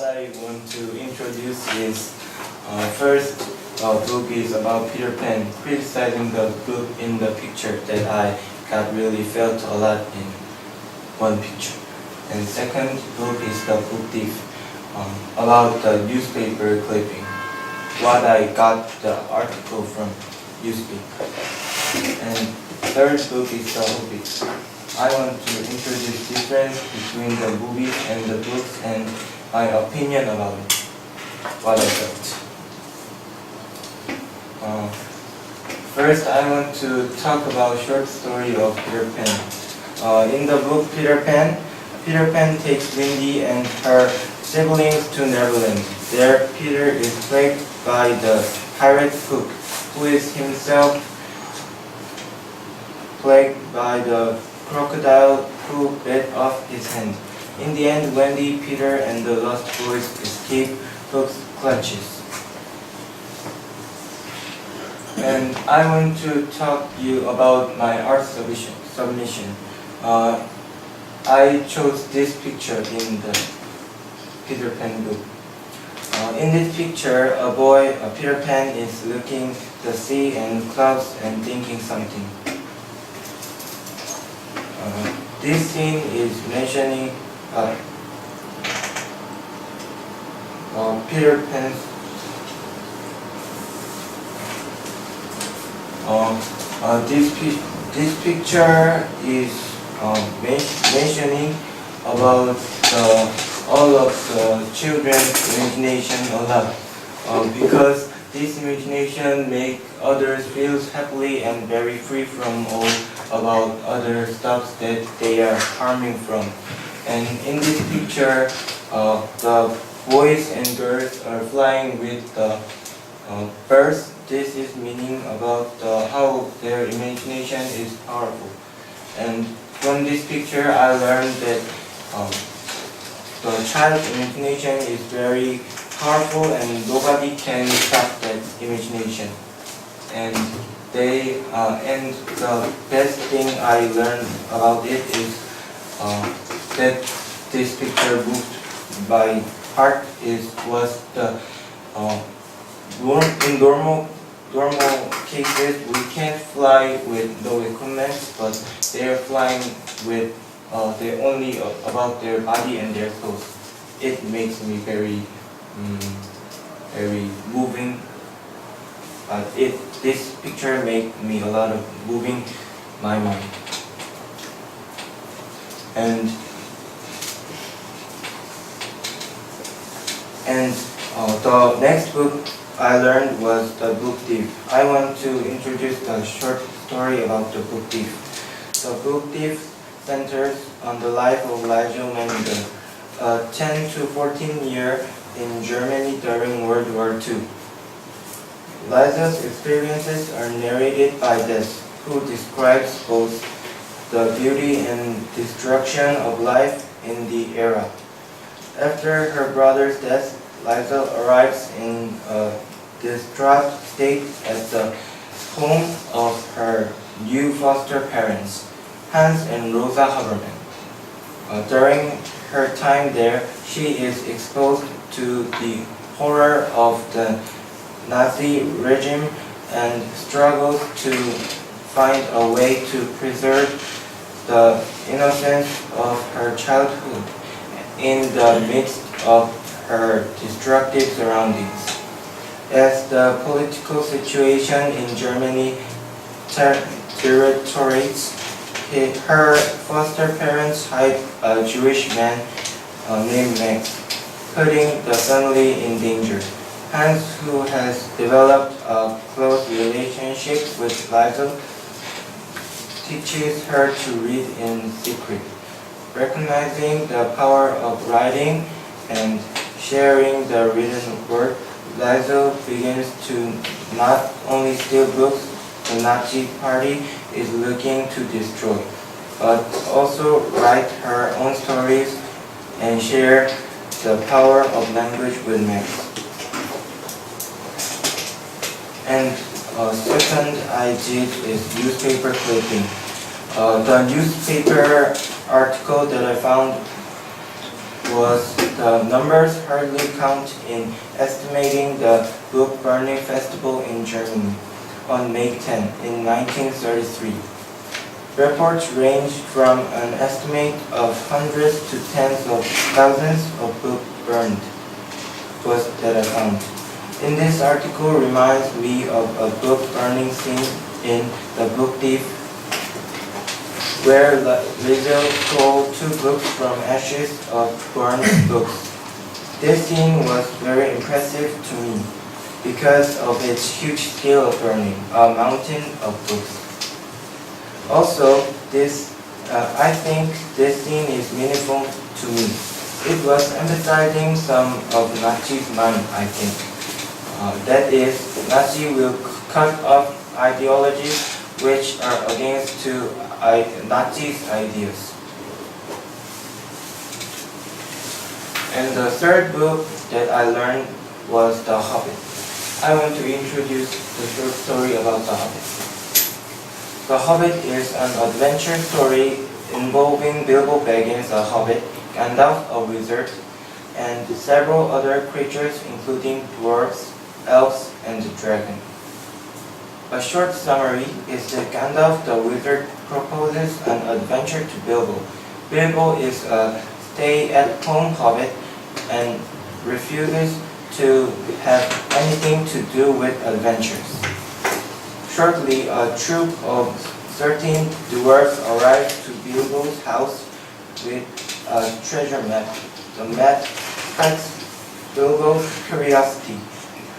what I want to introduce is first book is about Peter Pan, criticizing the book in the picture that I got really felt a lot in one picture. And second book is the book thief, about the newspaper clipping, what I got the article from newspaper. And third book is the Hobbit. I want to introduce difference between the movies and the books and my opinion about it, what I felt. First, I want to talk about short story of Peter Pan. In the book Peter Pan takes Wendy and her siblings to Neverland. There, Peter is plagued by the pirate Hook, who is himself plagued by the crocodile who bit off his hand. In the end, Wendy, Peter, and the lost boys escape Hook's clutches. And I want to talk to you about my art submission. I chose this picture in the Peter Pan book. In this picture, a boy, Peter Pan, is looking the sea and clouds and thinking something. This scene is mentioning Peter Pan's this picture is mentioning about all of the children's imagination a lot, because this imagination make others feel happily and very free from all about other stuff that they are harming from. And in this picture, the boys and girls are flying with the birds. This is meaning about how their imagination is powerful. And from this picture, I learned that the child's imagination is very powerful and nobody can stop that imagination. And and the best thing I learned about it is that this picture book by heart was the in normal cases we can't fly with no equipment, but they're flying with they only about their body and their clothes. It makes me very moving. This picture made me a lot of moving my mind. And the next book I learned was the book thief. I want to introduce the short story about the book thief. The book thief centers on the life of Lionel Manager, a 10 to 14-year in Germany during World War II. Liza's experiences are narrated by Des, who describes both the beauty and destruction of life in the era. After her brother's death, Liza arrives in a distraught state at the home of her new foster parents, Hans and Rosa Haberman. During her time there, she is exposed to the horror of the Nazi regime and struggles to find a way to preserve the innocence of her childhood in the midst of her destructive surroundings. As the political situation in Germany deteriorates, her foster parents hide a Jewish man named Max, putting the family in danger. Hans, who has developed a close relationship with Liza, teaches her to read in secret. Recognizing the power of writing and sharing the written word, Liza begins to not only steal books the Nazi Party is looking to destroy, but also write her own stories and share the power of language with Max. And second I did is newspaper clipping. The newspaper article that I found was the numbers hardly count in estimating the book burning festival in Germany on May 10 in 1933. Reports ranged from an estimate of hundreds to tens of thousands of books burned was that I found. In this article reminds me of a book burning scene in The Book Thief, where Liesel stole 2 books from ashes of burned books. This scene was very impressive to me because of its huge scale of burning, a mountain of books. Also, I think this scene is meaningful to me. It was emphasizing some of Nazi's mind, I think. That is, Nazi will cut off ideologies which are against to Nazi's ideas. And the third book that I learned was The Hobbit. I want to introduce the short story about The Hobbit. The Hobbit is an adventure story involving Bilbo Baggins, a hobbit, Gandalf, a wizard, and several other creatures including dwarves, elves, and the dragon. A short summary is that Gandalf the wizard proposes an adventure to Bilbo. Bilbo is a stay-at-home hobbit and refuses to have anything to do with adventures. Shortly, a troop of 13 dwarves arrives to Bilbo's house with a treasure map. The map strikes Bilbo's curiosity,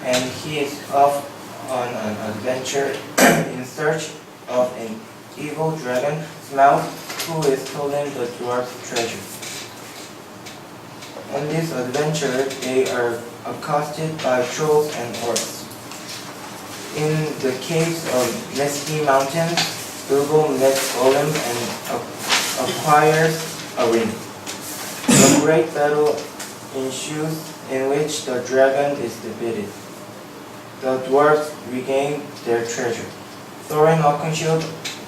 and he is off on an adventure in search of an evil dragon, Smaug, who is stolen the dwarf's treasure. On this adventure, they are accosted by trolls and orcs. In the caves of Misty Mountains, Bilbo meets Gollum and acquires a ring. A great battle ensues in which the dragon is defeated. The dwarves regain their treasure. Thorin Oakenshield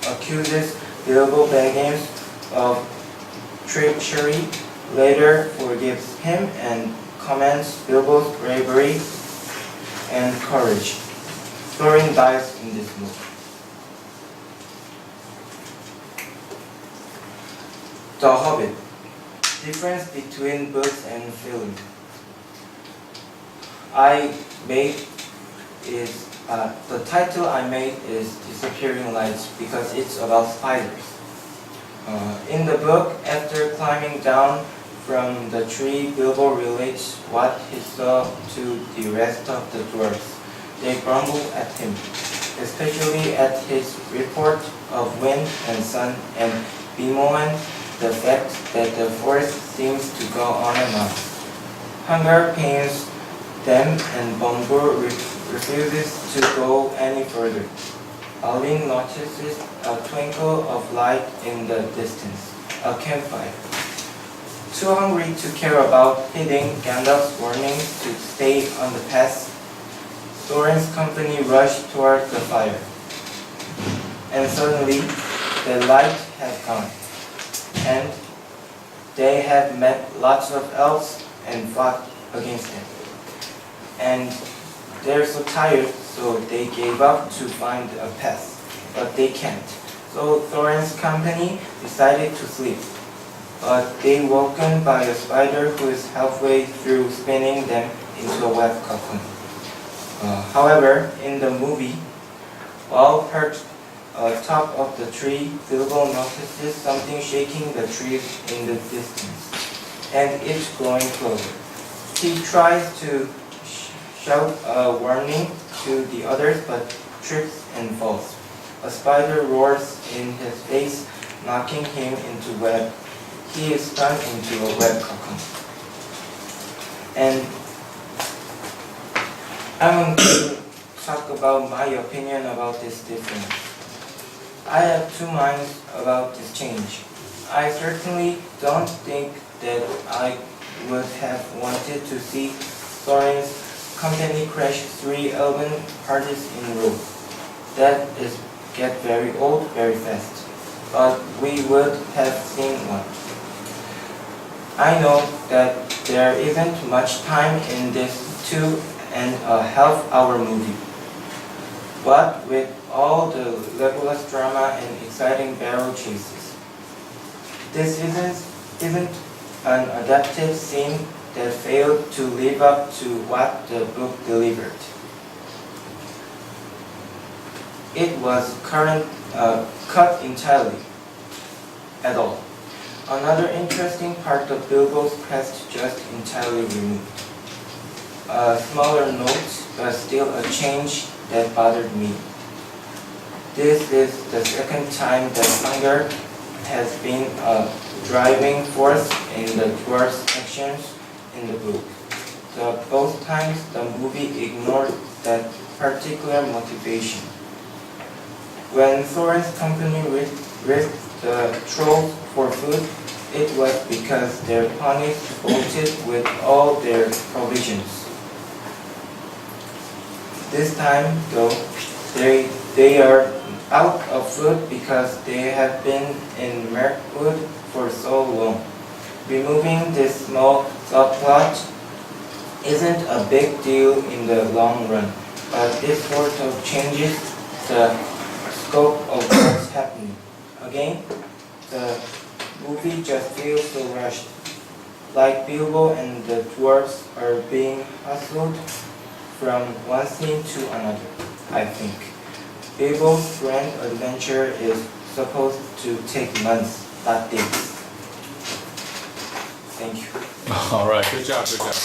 accuses Bilbo Baggins of treachery, later forgives him and commends Bilbo's bravery and courage. Thorin dies in this movie. The Hobbit. Difference between books and film. The title I made is Disappearing Lights because it's about spiders. In the book, after climbing down from the tree, Bilbo relates what he saw to the rest of the dwarves. They grumble at him, especially at his report of wind and sun, and bemoan the fact that the forest seems to go on and on. Hunger pains them, and Bombur refuses to go any further. Balin notices a twinkle of light in the distance, a campfire. Too hungry to care about heeding Gandalf's warning to stay on the path, Thorin's company rushed toward the fire. And suddenly, the light had gone, and they had met lots of elves and fought against them. And they're so tired, so they gave up to find a path, but they can't. So Thorin's company decided to sleep, but they woken by a spider who is halfway through spinning them into a web cocoon. However, in the movie, while perched atop of the tree, Bilbo notices something shaking the trees in the distance, and it's growing closer. He tries to shout a warning to the others, but trips and falls. A spider roars in his face, knocking him into web. He is spun into a web cocoon. And I want to talk about my opinion about this difference. I have two minds about this change. I certainly don't think that I would have wanted to see Thorin's company crash 3 elven parties in a row. That is get very old very fast, but we would have seen one. I know that there isn't much time in this 2.5-hour movie. What with all the legolas drama and exciting barrel chases. This isn't an adapted scene that failed to live up to what the book delivered. It was cut entirely, at all. Another interesting part of Bilbo's quest just entirely removed. A smaller note, but still a change that bothered me. This is the second time that hunger has been a driving force in the dwarf's actions in the book. Both times the movie ignored that particular motivation. When Thorin's company risked the trolls for food, it was because their ponies bolted with all their provisions. This time, though, they are out of food because they have been in Mirkwood for so long. Removing this small subplot isn't a big deal in the long run, but it sort of changes the scope of what's happening. Again, the movie just feels so rushed, like Bilbo and the dwarves are being hustled from one scene to another, I think. Bilbo's grand adventure is supposed to take months, not days. Thank you. All right, good job, good job.